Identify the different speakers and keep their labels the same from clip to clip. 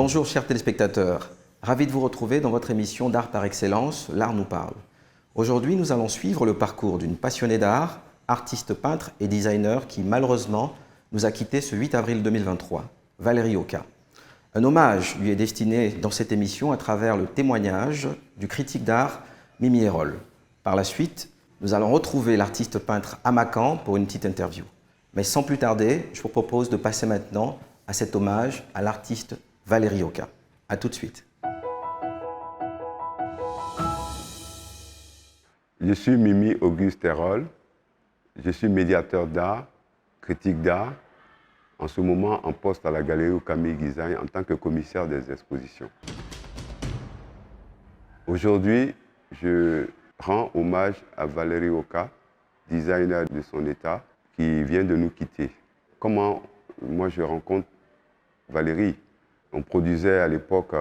Speaker 1: Bonjour chers téléspectateurs, ravi de vous retrouver dans votre émission d'art par excellence, L'Art nous parle. Aujourd'hui, nous allons suivre le parcours d'une passionnée d'art, artiste peintre et designer qui malheureusement nous a quittés ce 8 avril 2023, Valérie Oka. Un hommage lui est destiné dans cette émission à travers le témoignage du critique d'art Mimi Hérol. Par la suite, nous allons retrouver l'artiste peintre Amakan pour une petite interview. Mais sans plus tarder, je vous propose de passer maintenant à cet hommage à l'artiste Valérie Oka. A tout de suite.
Speaker 2: Je suis Mimi Auguste Hérol. Je suis médiateur d'art, critique d'art, en ce moment en poste à la Galerie Camille Guizagne en tant que commissaire des expositions. Aujourd'hui, je rends hommage à Valérie Oka, designer de son état, qui vient de nous quitter. Comment moi je rencontre Valérie? On produisait à l'époque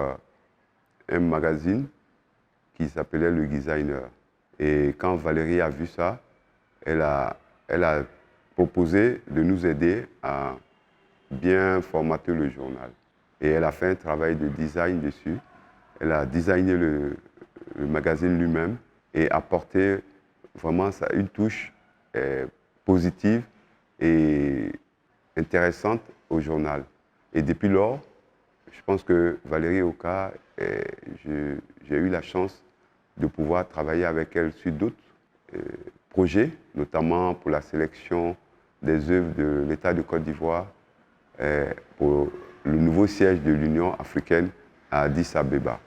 Speaker 2: un magazine qui s'appelait Le Designer. Et quand Valérie a vu ça, elle a proposé de nous aider à bien formater le journal. Et elle a fait un travail de design dessus. Elle a designé le magazine lui-même et apporté vraiment une touche positive et intéressante au journal. Et depuis lors, je pense que Valérie Oka, j'ai eu la chance de pouvoir travailler avec elle sur d'autres projets, notamment pour la sélection des œuvres de l'État de Côte d'Ivoire pour le nouveau siège de l'Union africaine à Addis Abeba.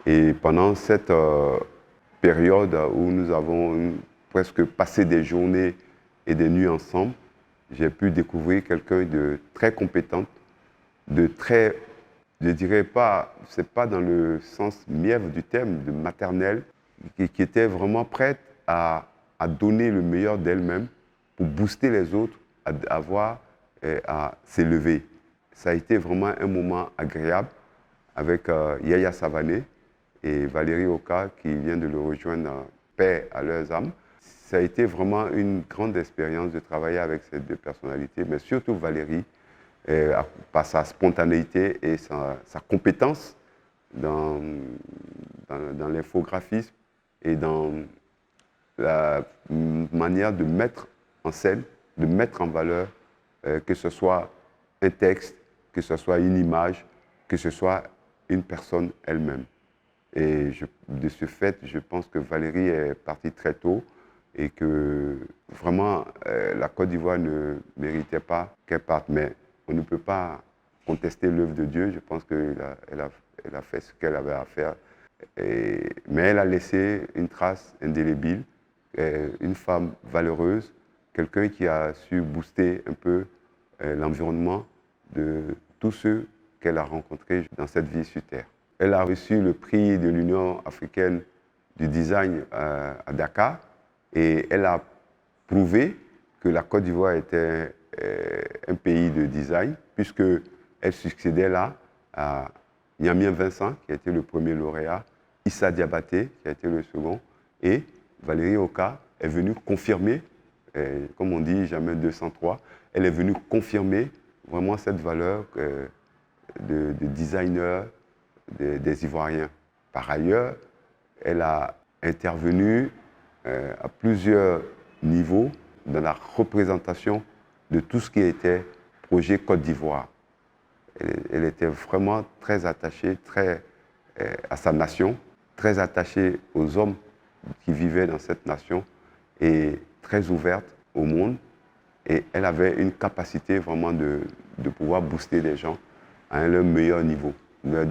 Speaker 2: Et pendant cette période où nous avons presque passé des journées et des nuits ensemble, j'ai pu découvrir quelqu'un de très compétente, de très, je dirais pas, c'est pas dans le sens mièvre du terme, de maternelle, qui était vraiment prête à donner le meilleur d'elle-même pour booster les autres, à s'élever. Ça a été vraiment un moment agréable avec Yaya Savané et Valérie Oka qui vient de le rejoindre, paix à leurs âmes. Ça a été vraiment une grande expérience de travailler avec ces deux personnalités, mais surtout Valérie, par sa spontanéité et sa compétence dans l'infographisme et dans la manière de mettre en scène, de mettre en valeur, que ce soit un texte, que ce soit une image, que ce soit une personne elle-même. Et de ce fait, je pense que Valérie est partie très tôt et que vraiment la Côte d'Ivoire ne méritait pas qu'elle parte. Mais on ne peut pas contester l'œuvre de Dieu. Je pense qu'elle a fait ce qu'elle avait à faire. Mais elle a laissé une trace indélébile, une femme valeureuse, quelqu'un qui a su booster un peu l'environnement de tous ceux qu'elle a rencontrés dans cette vie sur Terre. Elle a reçu le prix de l'Union africaine du design à Dakar et elle a prouvé que la Côte d'Ivoire était un pays de design puisqu'elle succédait là à Niamien Vincent qui a été le premier lauréat, Issa Diabaté qui a été le second et Valérie Oka est venue confirmer, comme on dit, jamais 203, elle est venue confirmer vraiment cette valeur de designer des Ivoiriens. Par ailleurs, elle a intervenu à plusieurs niveaux dans la représentation de tout ce qui était projet Côte d'Ivoire. Elle était vraiment très attachée à sa nation, très attachée aux hommes qui vivaient dans cette nation et très ouverte au monde. Et elle avait une capacité vraiment de pouvoir booster les gens à leur meilleur niveau,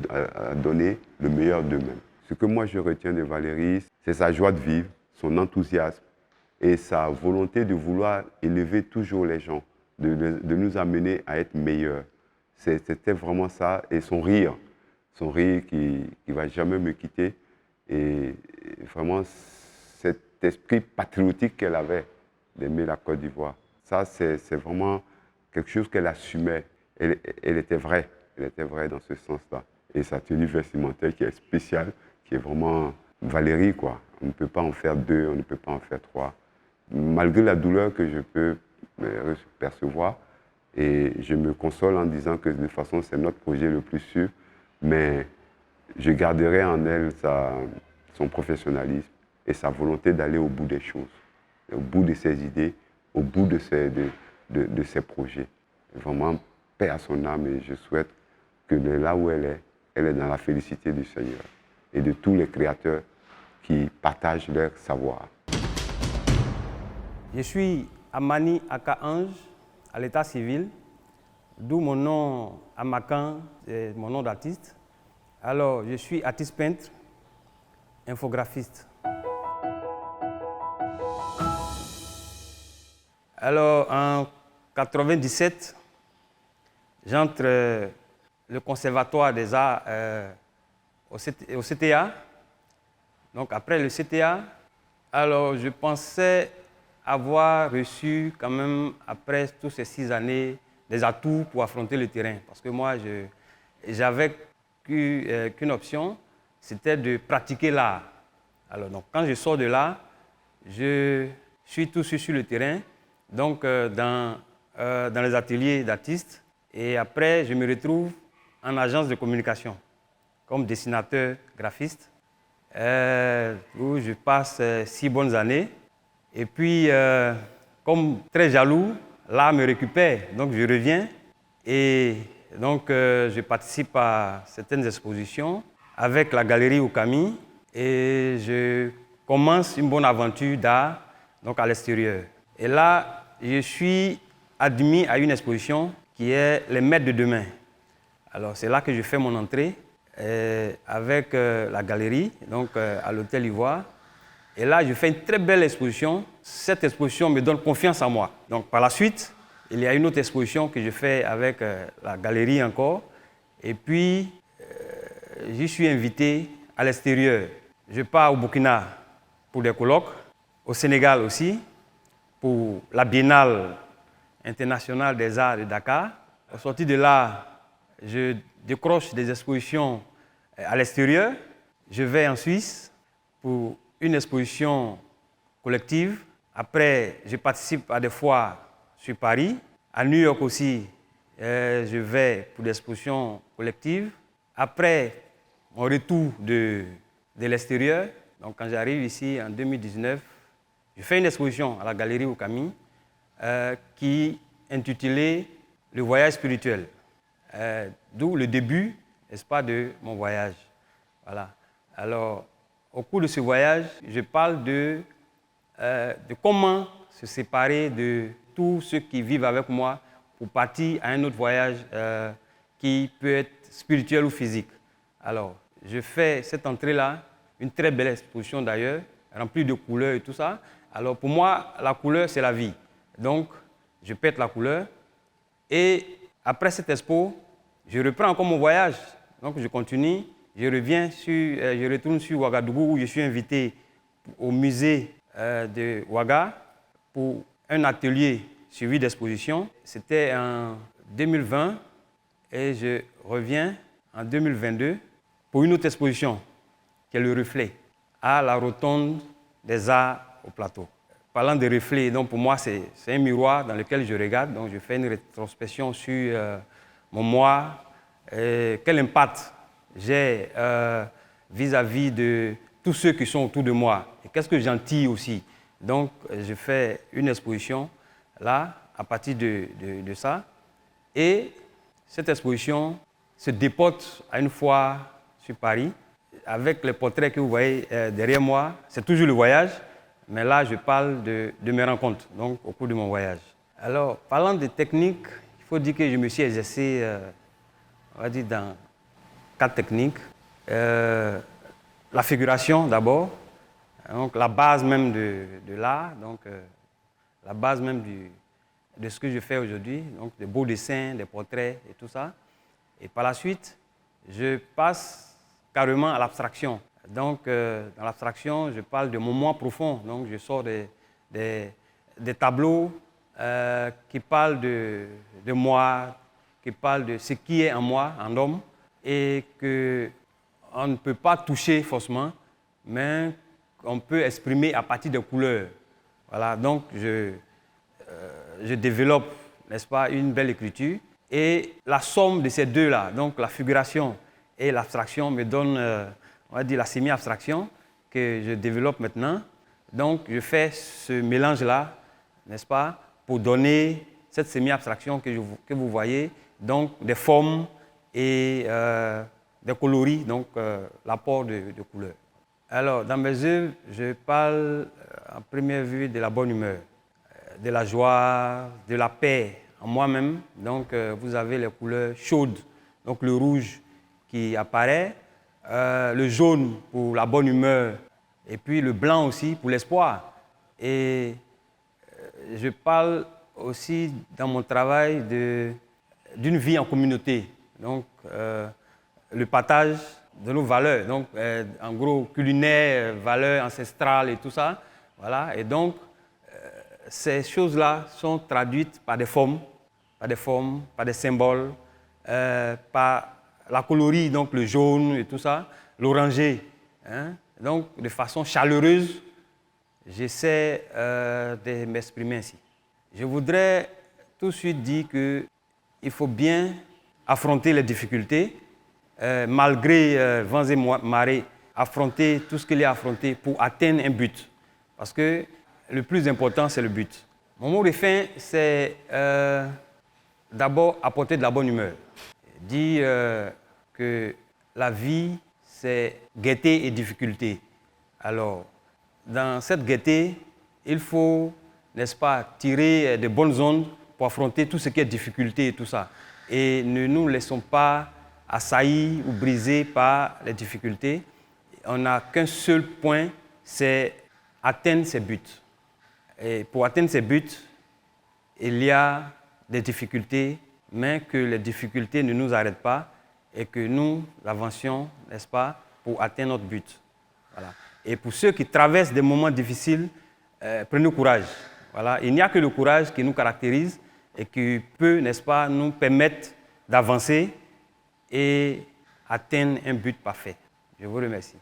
Speaker 2: à donner le meilleur d'eux-mêmes. Ce que moi je retiens de Valérie, c'est sa joie de vivre, son enthousiasme et sa volonté de vouloir élever toujours les gens, de nous amener à être meilleurs. C'était vraiment ça, et son rire qui ne va jamais me quitter, et vraiment cet esprit patriotique qu'elle avait d'aimer la Côte d'Ivoire. Ça, c'est vraiment quelque chose qu'elle assumait. Elle était vraie dans ce sens-là. Et sa tenue vestimentaire qui est spéciale, qui est vraiment Valérie, quoi. On ne peut pas en faire deux, on ne peut pas en faire trois. Malgré la douleur que je peux percevoir, et je me console en disant que de toute façon, c'est notre projet le plus sûr, mais je garderai en elle son professionnalisme et sa volonté d'aller au bout des choses, au bout de ses idées, au bout de ses projets. Vraiment, paix à son âme, et je souhaite que là où elle est dans la félicité du Seigneur et de tous les créateurs qui partagent leur savoir.
Speaker 3: Je suis Amani Aka Ange, à l'état civil, d'où mon nom Amakan, c'est mon nom d'artiste. Alors, je suis artiste peintre, infographiste. Alors, en 97, j'entre le Conservatoire des Arts au CTA. Donc, après le CTA, alors je pensais avoir reçu quand même, après toutes ces 6 années, des atouts pour affronter le terrain. Parce que moi, j'avais qu'une option, c'était de pratiquer l'art. Alors, donc, quand je sors de là, je suis tout de suite sur le terrain, donc dans les ateliers d'artistes. Et après, je me retrouve en agence de communication, comme dessinateur graphiste, où je passe 6 bonnes années. Et puis, comme très jaloux, l'art me récupère, donc je reviens. Et donc, je participe à certaines expositions avec la galerie Okami. Et je commence une bonne aventure d'art, donc à l'extérieur. Et là, je suis admis à une exposition qui est Les Maîtres de demain. Alors, c'est là que je fais mon entrée avec la galerie, donc à l'Hôtel Ivoire. Et là, je fais une très belle exposition. Cette exposition me donne confiance en moi. Donc, par la suite, il y a une autre exposition que je fais avec la galerie encore. Et puis, j'y suis invité à l'extérieur. Je pars au Burkina pour des colloques, au Sénégal aussi, pour la Biennale internationale des arts de Dakar. Au sortir de là, je décroche des expositions à l'extérieur. Je vais en Suisse pour une exposition collective. Après, je participe à des foires sur Paris. À New York aussi, je vais pour des expositions collectives. Après, mon retour de l'extérieur, donc quand j'arrive ici en 2019, je fais une exposition à la galerie Okami qui est intitulée « Le voyage spirituel ». D'où le début, n'est-ce pas, de mon voyage. Voilà. Alors, au cours de ce voyage, je parle de comment se séparer de tous ceux qui vivent avec moi pour partir à un autre voyage qui peut être spirituel ou physique. Alors, je fais cette entrée-là, une très belle exposition d'ailleurs, remplie de couleurs et tout ça. Alors, pour moi, la couleur, c'est la vie. Donc, je pète la couleur. Et après cette expo, je reprends encore mon voyage. Donc, je continue. Je retourne sur Ouagadougou où je suis invité au musée de Ouaga pour un atelier suivi d'exposition. C'était en 2020 et je reviens en 2022 pour une autre exposition qui est le reflet à la rotonde des arts au plateau. Parlant de reflet, donc pour moi c'est un miroir dans lequel je regarde, donc je fais une rétrospection sur mon moi, quel impact j'ai vis-à-vis de tous ceux qui sont autour de moi. Et qu'est-ce que j'en tire aussi. Donc, je fais une exposition là, à partir de ça. Et cette exposition se déporte à une foire sur Paris, avec les portraits que vous voyez derrière moi. C'est toujours le voyage, mais là, je parle de mes rencontres, donc au cours de mon voyage. Alors, parlant de technique, il faut dire que je me suis exercé, on va dire, dans 4 techniques. La figuration d'abord, donc la base même de l'art, donc la base même de ce que je fais aujourd'hui, donc des beaux dessins, des portraits et tout ça. Et par la suite, je passe carrément à l'abstraction. Donc dans l'abstraction, je parle de mon moi profond, donc je sors des tableaux qui parlent de moi, qui parlent de ce qui est en moi, en homme, et qu'on ne peut pas toucher forcément, mais qu'on peut exprimer à partir des couleurs. Voilà, donc je développe, n'est-ce pas, une belle écriture. Et la somme de ces deux-là, donc la figuration Et l'abstraction me donne, on va dire, la semi-abstraction que je développe maintenant. Donc, je fais ce mélange-là, n'est-ce pas, pour donner cette semi-abstraction que vous voyez, donc des formes et des coloris, donc l'apport de couleurs. Alors, dans mes œuvres, je parle en première vue de la bonne humeur, de la joie, de la paix en moi-même. Donc, vous avez les couleurs chaudes, donc le rouge qui apparaît, le jaune pour la bonne humeur, et puis le blanc aussi pour l'espoir. Et je parle aussi dans mon travail d'une vie en communauté, donc le partage de nos valeurs, donc en gros culinaire, valeurs ancestrales et tout ça. Voilà. Et donc, ces choses-là sont traduites par des formes, par des symboles, par la colorie, donc le jaune et tout ça, l'orangé. Hein? Donc, de façon chaleureuse, j'essaie de m'exprimer ainsi. Je voudrais tout de suite dire qu'il faut bien affronter les difficultés, malgré vents et marées, affronter tout ce qu'il y a à affronter pour atteindre un but. Parce que le plus important, c'est le but. Mon mot de fin, c'est d'abord apporter de la bonne humeur. Dire que la vie, c'est gaieté et difficulté. Alors, dans cette gaieté, il faut, n'est-ce pas, tirer de bonnes ondes pour affronter tout ce qui est difficulté et tout ça. Et ne nous laissons pas assaillir ou briser par les difficultés. On n'a qu'un seul point, c'est atteindre ses buts. Et pour atteindre ses buts, il y a des difficultés, mais que les difficultés ne nous arrêtent pas et que nous avancions, n'est-ce pas, pour atteindre notre but. Voilà. Et pour ceux qui traversent des moments difficiles, prenez courage. Voilà. Il n'y a que le courage qui nous caractérise et qui peut, n'est-ce pas, nous permettre d'avancer et atteindre un but parfait. Je vous remercie.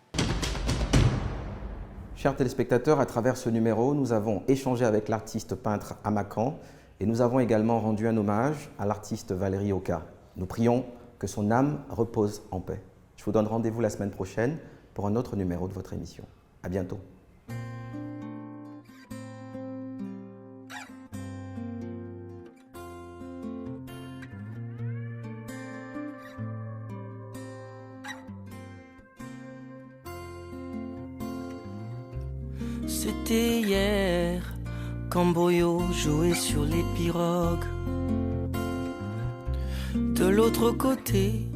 Speaker 1: Chers téléspectateurs, à travers ce numéro, nous avons échangé avec l'artiste peintre Amakan et nous avons également rendu un hommage à l'artiste Valérie Oka. Nous prions que son âme repose en paix. Je vous donne rendez-vous la semaine prochaine pour un autre numéro de votre émission. À bientôt.
Speaker 4: C'était hier quand Boyo jouait sur les pirogues. De l'autre côté